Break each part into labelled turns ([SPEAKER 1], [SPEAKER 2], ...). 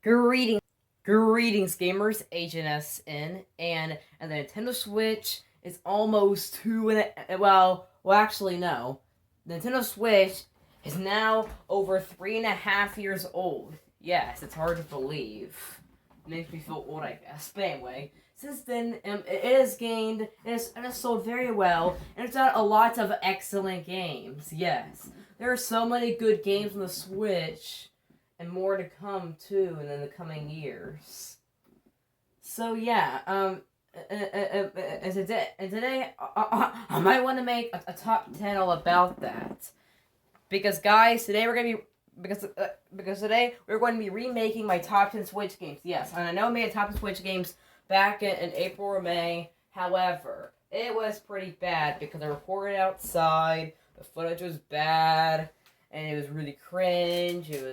[SPEAKER 1] Greetings, greetings, gamers. HNS and the Nintendo Switch is almost actually no. The Nintendo Switch is now over 3.5 years old. Yes, it's hard to believe. It makes me feel old, I guess. But anyway, since then, it has sold very well, and it's got a lot of excellent games. Yes, there are so many good games on the Switch, and more to come too in the coming years. So yeah, and today I might want to make a top 10 all about that, because guys, today we're gonna be because today we're going to be remaking my top 10 Switch games. Yes, and I know I made a top 10 Switch games back in April or May. However, it was pretty bad because I recorded outside. The footage was bad. And it was really cringe. It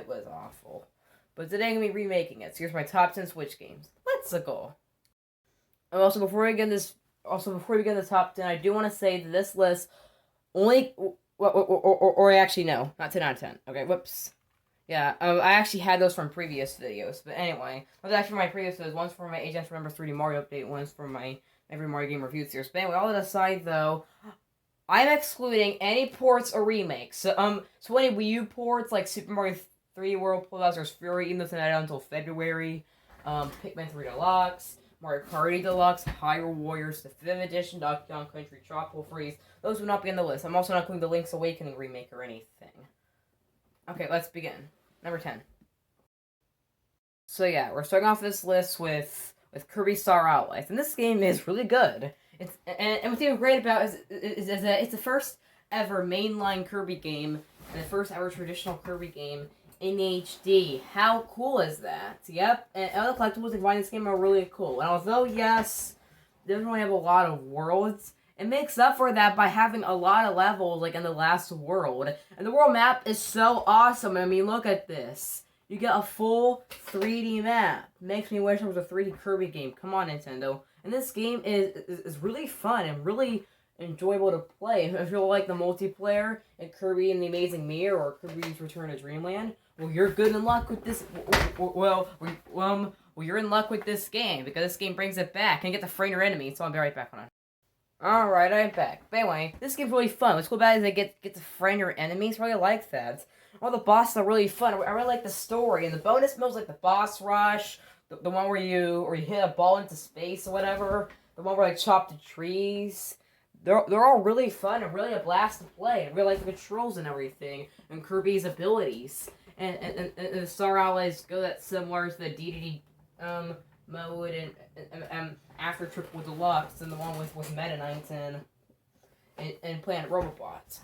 [SPEAKER 1] was awful. But today I'm going to be remaking it. So here's my top 10 Switch games. Let's go. And also, before we begin the top 10, I do want to say that this list only... Or actually, no. Not 10 out of 10. Okay, whoops. Yeah, I actually had those from previous videos. But anyway, those are actually my previous videos. One's for my Agents Remember 3D Mario update. One's for my Every Mario Game Review series. But anyway, all that aside, though... I'm excluding any ports or remakes. So any Wii U ports like Super Mario 3 World Bowser's Fury, even though it's not out until February. Pikmin 3 Deluxe, Mario Party Deluxe, Hyrule Warriors, the 5th Edition, Donkey Kong Country Tropical Freeze. Those would not be on the list. I'm also not including the Link's Awakening remake or anything. Okay, let's begin. Number 10. So yeah, we're starting off this list with Kirby Star Allies, and this game is really good. And what's even great about it is that it's the first ever mainline Kirby game and the first ever traditional Kirby game in HD. How cool is that? Yep, and all the collectibles you find in this game are really cool. And although, yes, it doesn't really have a lot of worlds, it makes up for that by having a lot of levels, like in the last world. And the world map is so awesome. I mean, look at this. You get a full 3D map. Makes me wish there was a 3D Kirby game. Come on, Nintendo. And this game is really fun and really enjoyable to play. If you like the multiplayer in Kirby and the Amazing Mirror or Kirby's Return to Dreamland, well, you're good in luck with this. You're in luck with this game because this game brings it back and you get to friend your enemy. So I'll be right back on it. Alright, I'm back. But anyway, this game's really fun. What's cool about it is they get to friend your enemies. I really like that. All the bosses are really fun. I really like the story. And the bonus modes like the boss rush, the one where you hit a ball into space or whatever, the one where I chop the trees. They're all really fun and really a blast to play. I really like the controls and everything, and Kirby's abilities. And the Star Allies go that similar to the DDD mode and after Triple Deluxe and the one with Meta Knights and Planet Robobots.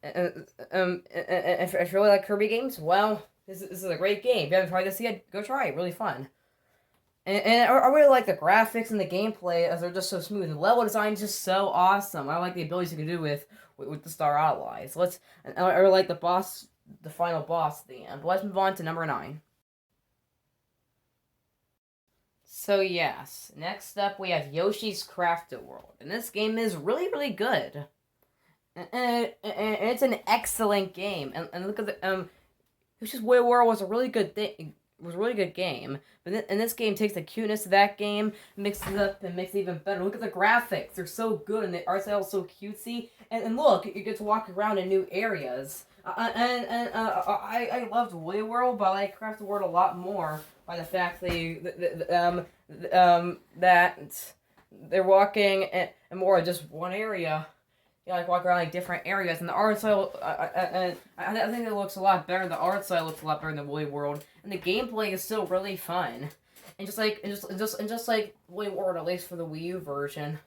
[SPEAKER 1] If you really like Kirby games, well, this is a great game. If you haven't tried this yet, go try it. Really fun. And I really like the graphics and the gameplay as they're just so smooth. The level design is just so awesome. I like the abilities you can do with the Star Allies. I really like the final boss at the end. But let's move on to number 9. So yes, next up we have Yoshi's Crafty World. And this game is really, really good. And it's an excellent game. And look at the Yoshi's Woolly World was a really good thing. It was a really good game, and this game takes the cuteness of that game, mixes it up, and makes it even better. Look at the graphics; they're so good, and the art style is so cutesy. And look, you get to walk around in new areas. I loved Woolly World, but I like Crafty World a lot more by the fact that they're walking in more just one area. You like walk around like different areas, and the art style. I think it looks a lot better. The art style looks a lot better than Woolly World, and the gameplay is still really fun. And just like Woolly World, at least for the Wii U version,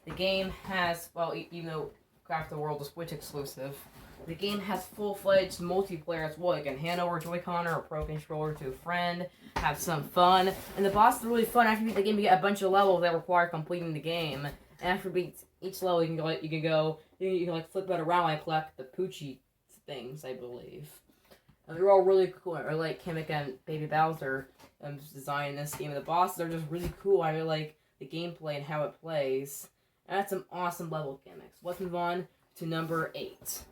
[SPEAKER 1] the game has even though Crafty World is Switch exclusive, the game has full-fledged multiplayer as well. You can hand over a Joy-Con or a Pro Controller to a friend, have some fun, and the boss is really fun. After you beat the game, you get a bunch of levels that require completing the game. And after each level, you can flip it around and collect the Poochie things, I believe. And they're all really cool. I like Kamek and Baby Bowser design in this game. And the bosses are just really cool. I really like the gameplay and how it plays. And that's some awesome level gimmicks. Let's move on to number 8.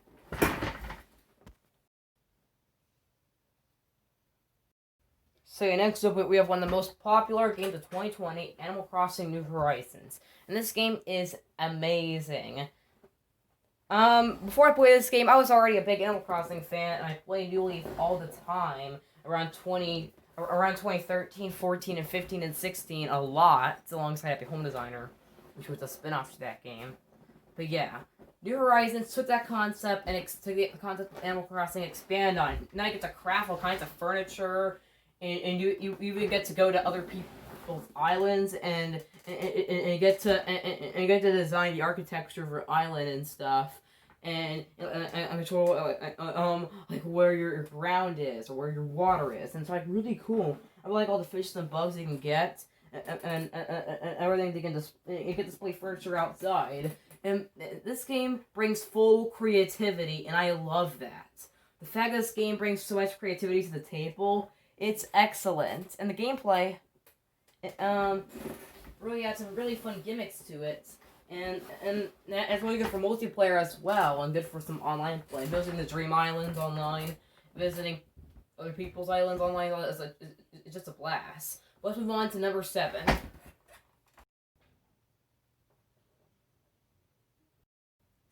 [SPEAKER 1] So yeah, next up we have one of the most popular games of 2020, Animal Crossing New Horizons. And this game is amazing. Before I played this game, I was already a big Animal Crossing fan, and I played New Leaf all the time around 2013, 14, and 15, and 16 a lot, alongside Happy Home Designer, which was a spin-off to that game. But yeah, New Horizons took that concept and took the concept of Animal Crossing, expand on it. Now you get to craft all kinds of furniture, and you even get to go to other people's islands and you get to design the architecture of your island and stuff. And control like where your ground is or where your water is, and it's like really cool. I like all the fishes and bugs you can get, and everything you can display furniture outside. And this game brings full creativity, and I love that. The fact that this game brings so much creativity to the table, it's excellent, and the gameplay, really had some really fun gimmicks to it. And it's really good for multiplayer as well, and good for some online play. Visiting the Dream Islands online, visiting other people's islands online, it's just a blast. Let's move on to number 7.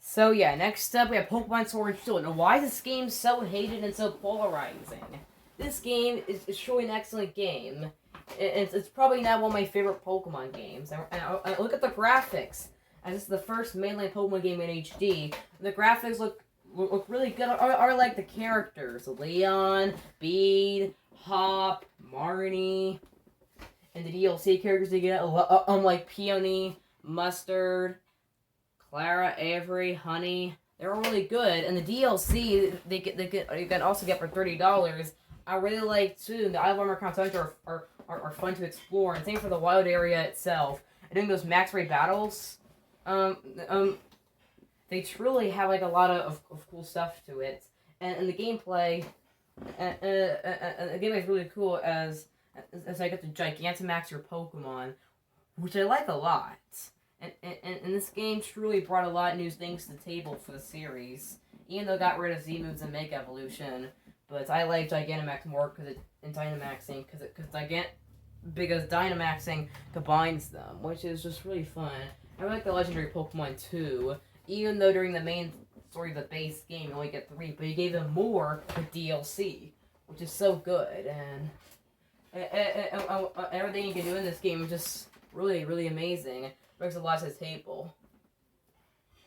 [SPEAKER 1] So yeah, next up we have Pokmon Sword and Shield. Now why is this game so hated and so polarizing? This game is truly an excellent game. It's probably now one of my favorite Pokemon games. And I look at the graphics. As this is the first mainline Pokemon game in HD, the graphics look really good. Are like the characters: Leon, Bede, Hop, Marnie, and the DLC characters you get, like Peony, Mustard, Clara, Avery, Honey. They're all really good, and the DLC you can also get for $30. I really like too. The Isle of Armor content are fun to explore, and same for the wild area itself. And doing those max rate battles. They truly have like a lot of cool stuff to it, and the gameplay, the gameplay is really cool as I get to Gigantamax your Pokemon, which I like a lot, and this game truly brought a lot of new things to the table for the series, even though it got rid of Z moves and Mega Evolution, but I like Gigantamax more in Dynamaxing because Dynamaxing combines them, which is just really fun. I like the Legendary Pokemon too, even though during the main story of the base game you only get 3, but you gave them more with DLC, which is so good, and everything you can do in this game is just really, really amazing. It brings a lot to the table,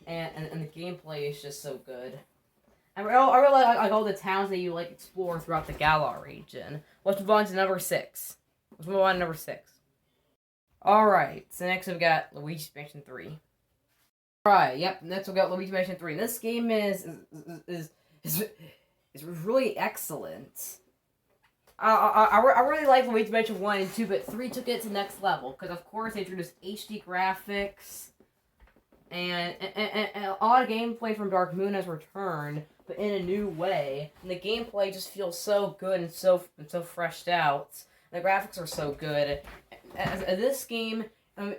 [SPEAKER 1] and the gameplay is just so good. I really like all the towns that you explore throughout the Galar region. Let's move on to number 6. Alright, so next we've got Luigi's Mansion 3. Alright, yep, next we've got Luigi's Mansion 3. This game is really excellent. I really like Luigi's Mansion 1 and 2, but 3 took it to the next level, because of course they introduced HD graphics, and a lot of gameplay from Dark Moon has returned, but in a new way, and the gameplay just feels so good and so freshed out. The graphics are so good. As this game,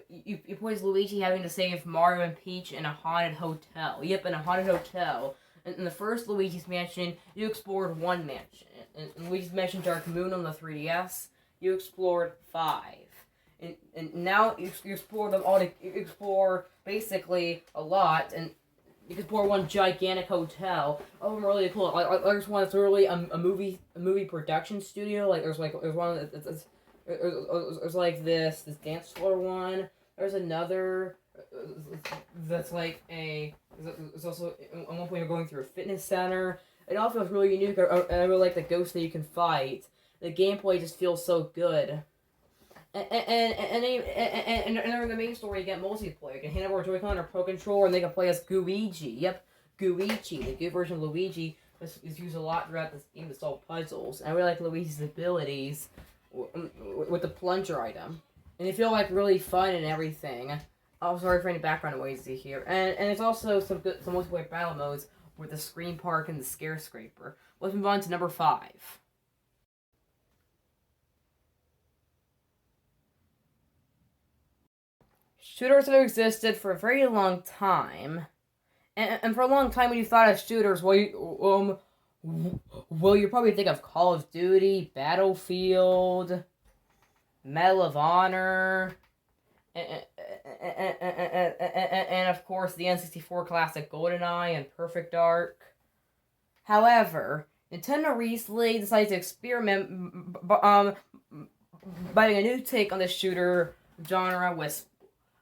[SPEAKER 1] you play as Luigi having to save Mario and Peach in a haunted hotel. Yep, in a haunted hotel. In the first Luigi's Mansion, you explored 1 mansion. In Luigi's Mansion Dark Moon on the 3DS, you explored 5. And now you explore them all. You explore basically a lot, and you can explore 1 gigantic hotel. All of them are really cool. There's one that's really a movie production studio. There's one that's there's like this dance floor one. There's another that's like there's also at one point you're going through a fitness center. It all feels really unique. I really like the ghosts that you can fight. The gameplay just feels so good. And during the main story, you get multiplayer. You can hand over a Joy-Con or Pro Controller, and they can play as Gooigi. Yep, Gooigi. The good version of Luigi is used a lot throughout this game to solve puzzles. And I really like Luigi's abilities with the plunger item. And they feel really fun and everything. Oh, sorry for any background noise you hear. And it's also some multiplayer battle modes with the Scream Park and the Scare Scraper. Let's move on to number 5. Shooters have existed for a very long time, and for a long time when you thought of shooters, Well, you probably think of Call of Duty, Battlefield, Medal of Honor, and of course the N64 classic GoldenEye and Perfect Dark. However, Nintendo recently decided to experiment by having a new take on the shooter genre with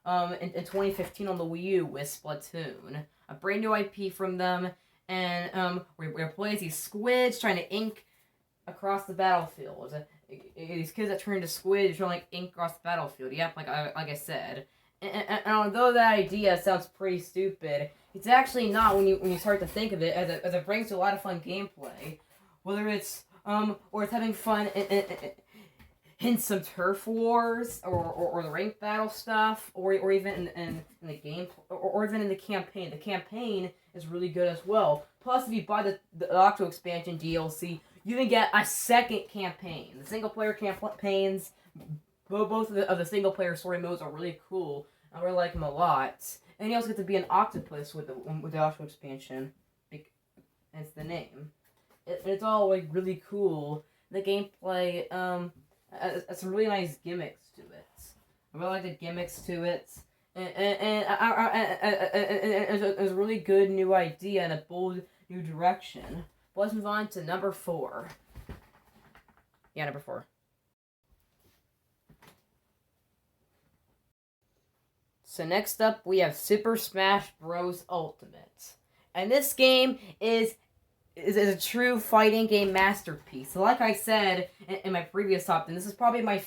[SPEAKER 1] in 2015 on the Wii U with Splatoon, a brand new IP from them, and we're playing these squids trying to ink across the battlefield. These kids that turn into squids trying to like ink across the battlefield. Yep, like I said. And although that idea sounds pretty stupid, it's actually not when you start to think of it, as it brings to a lot of fun gameplay. Whether it's or it's having fun in some turf wars or the ranked battle stuff, or even in the game, or even in the campaign. The campaign is really good as well. Plus, if you buy the Octo expansion DLC, you can get a second campaign. The single player campaigns, both of the single player story modes are really cool. I really like them a lot. And you also get to be an octopus with the Octo expansion. It's the name. It's all like really cool. The gameplay has some really nice gimmicks to it. I really like the gimmicks to it. And it's a really good new idea and a bold new direction. But let's move on to number 4. Yeah, number 4. So next up, we have Super Smash Bros. Ultimate. And this game is a true fighting game masterpiece. So like I said in my previous top 10, this is probably my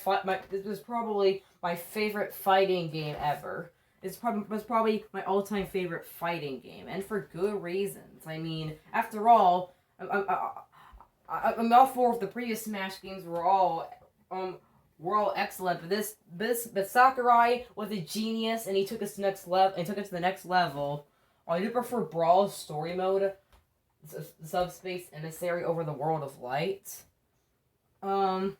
[SPEAKER 1] favorite fighting game ever. It's probably my all-time favorite fighting game, and for good reasons. I mean, after all, all 4 of the previous Smash games were all excellent, but Sakurai was a genius, and he took us to the next level. I do prefer Brawl's story mode, Subspace Emissary over the World of Light. The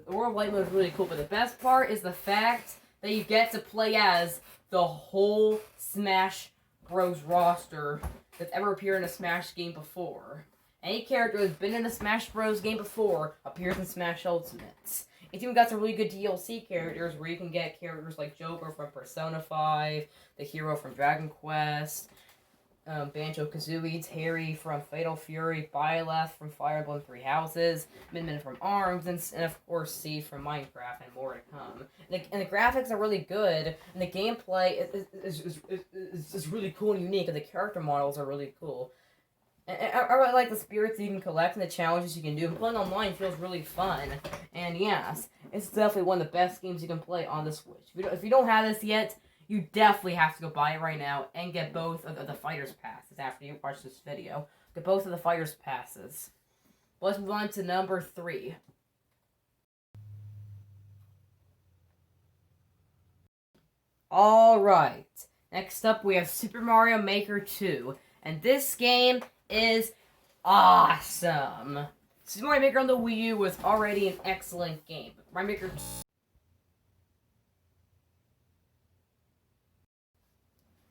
[SPEAKER 1] World of Light mode is really cool, but the best part is the fact that you get to play as the whole Smash Bros. Roster that's ever appeared in a Smash game before. Any character that's been in a Smash Bros. Game before appears in Smash Ultimate. It's even got some really good DLC characters where you can get characters like Joker from Persona 5, the hero from Dragon Quest, Banjo-Kazooie, Terry from Fatal Fury, Byleth from Fire Emblem 3 Houses, Min from ARMS, and of course C from Minecraft, and more to come. And the graphics are really good, and the gameplay is really cool and unique, and the character models are really cool. And I really like the spirits you can collect and the challenges you can do. And playing online feels really fun. And yes, it's definitely one of the best games you can play on the Switch. If you don't have this yet, you definitely have to go buy it right now and get both of the Fighters Passes after you watch this video. Get both of the Fighters Passes. But let's move on to number 3. Alright. Next up, we have Super Mario Maker 2. And this game is awesome. Super Mario Maker on the Wii U was already an excellent game. But Mario Maker 2...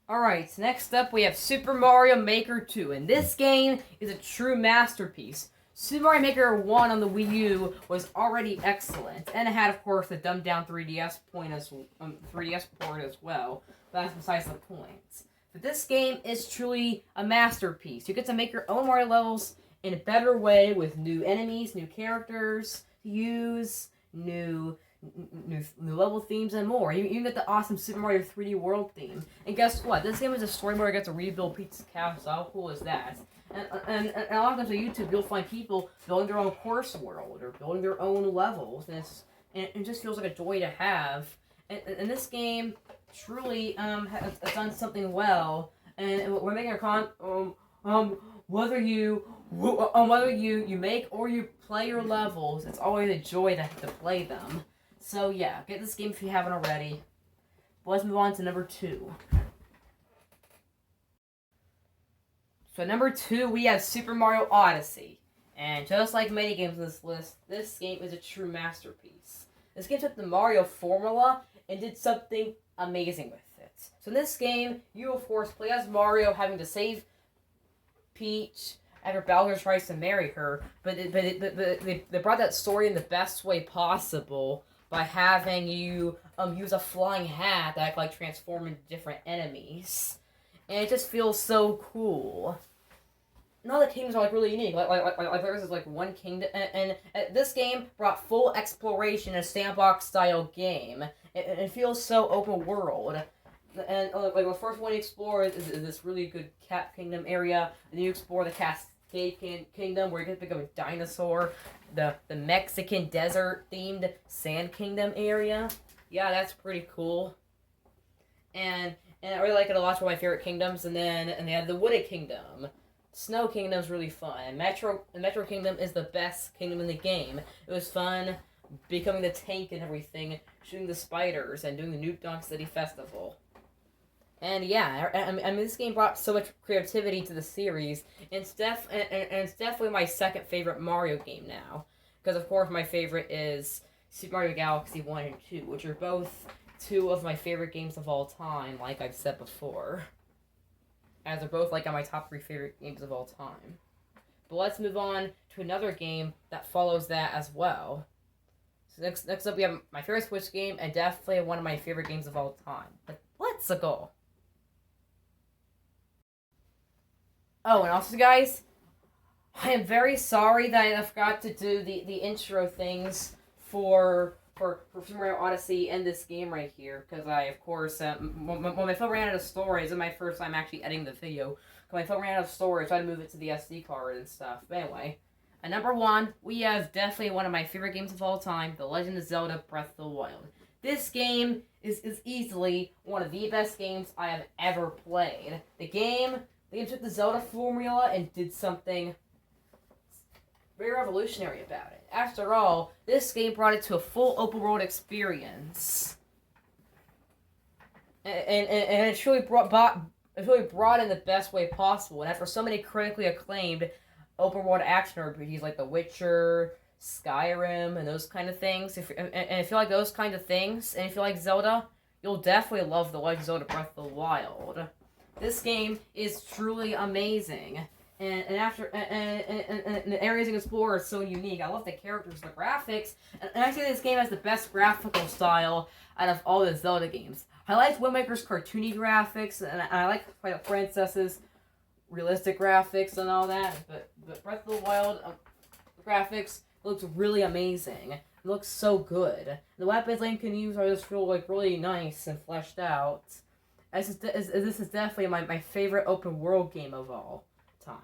[SPEAKER 1] Alright, next up we have Super Mario Maker 2, and this game is a true masterpiece. Super Mario Maker 1 on the Wii U was already excellent, and it had, of course, the dumbed-down 3DS port as well, but that's besides the point. But this game is truly a masterpiece. You get to make your own Mario levels in a better way with new enemies, new characters to use, new level themes, and more. You even get the awesome Super Mario 3D World theme. And guess what? This game is a story mode. You get to rebuild Peach's castle. How cool is that? And a lot of times on YouTube, you'll find people building their own course world or building their own levels, and it just feels like a joy to have. And this game truly has done something well. And we're making whether you make or you play your levels, it's always a joy to play them. So yeah, get this game if you haven't already. But let's move on to number 2. So number 2, we have Super Mario Odyssey. And just like many games on this list, this game is a true masterpiece. This game took the Mario formula and did something amazing with it. So in this game, you of course play as Mario, having to save Peach, after Bowser tries to marry her. But they brought that story in the best way possible by having you use a flying hat that like transform into different enemies, and it just feels so cool. And all the kingdoms are like really unique. Like there's this like one kingdom, and this game brought full exploration in a sandbox style game. It feels so open world. And like the first one you explore is this really good cat kingdom area. And then you explore the Cascade Kingdom where you get to pick up a dinosaur. The Mexican desert themed Sand Kingdom area. Yeah, that's pretty cool. And I really like it a lot. It's one of my favorite kingdoms. And they have the Wooded Kingdom. Snow Kingdom's really fun. Metro Kingdom is the best kingdom in the game. It was fun becoming the tank and everything, shooting the spiders, and doing the Nuke Dunk City Festival. And yeah, I mean, this game brought so much creativity to the series, and it's definitely my second favorite Mario game now. Because, of course, my favorite is Super Mario Galaxy 1 and 2, which are both two of my favorite games of all time, like I've said before. As they're both like on my top 3 favorite games of all time. But let's move on to another game that follows that as well. So next up we have my favorite Switch game and definitely one of my favorite games of all time. But let's go. Oh, and also guys, I am very sorry that I forgot to do the intro things for Super Mario Odyssey and this game right here, because I, of course, when my phone ran out of storage, this is my first time actually editing the video. When my phone ran out of storage, I had to move it to the SD card and stuff. But anyway, at number 1, we have definitely one of my favorite games of all time, The Legend of Zelda Breath of the Wild. This game is easily one of the best games I have ever played. The game took the Zelda formula and did something very revolutionary about it. After all, this game brought it to a full open world experience, and it truly brought in the best way possible. And after so many critically acclaimed open world action RPGs like The Witcher, Skyrim, and those kind of things, if you like those kind of things, and if you like Zelda, you'll definitely love The Legend of Zelda Breath of the Wild. This game is truly amazing. And the areas you can explore are so unique. I love the characters, the graphics, and I say this game has the best graphical style out of all the Zelda games. I like Wind Waker's cartoony graphics, and I like Twilight Princess's realistic graphics and all that. But Breath of the Wild graphics looks really amazing. It looks so good. The weapons Link can use are just feel like really nice and fleshed out. This is definitely my favorite open world game of all time.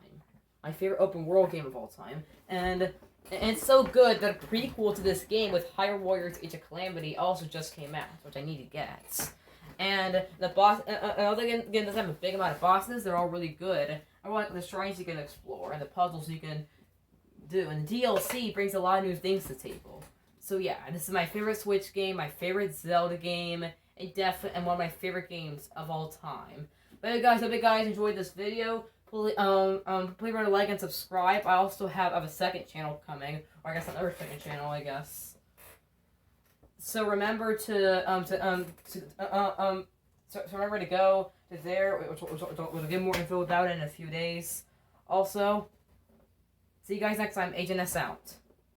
[SPEAKER 1] My favorite open world game of all time. And it's so good that a prequel to this game with Hyrule Warriors Age of Calamity also just came out, which I need to get. And the boss, another game doesn't have a big amount of bosses, they're all really good. I like the shrines you can explore and the puzzles you can do. And the DLC brings a lot of new things to the table. So yeah, this is my favorite Switch game, my favorite Zelda game, and one of my favorite games of all time. But hey guys, I hope you guys enjoyed this video. Please remember to like and subscribe. I also have a second channel coming, or I guess another second channel, I guess. So remember to remember to go to there. We'll get more info about it in a few days. Also, see you guys next time. Agent S out.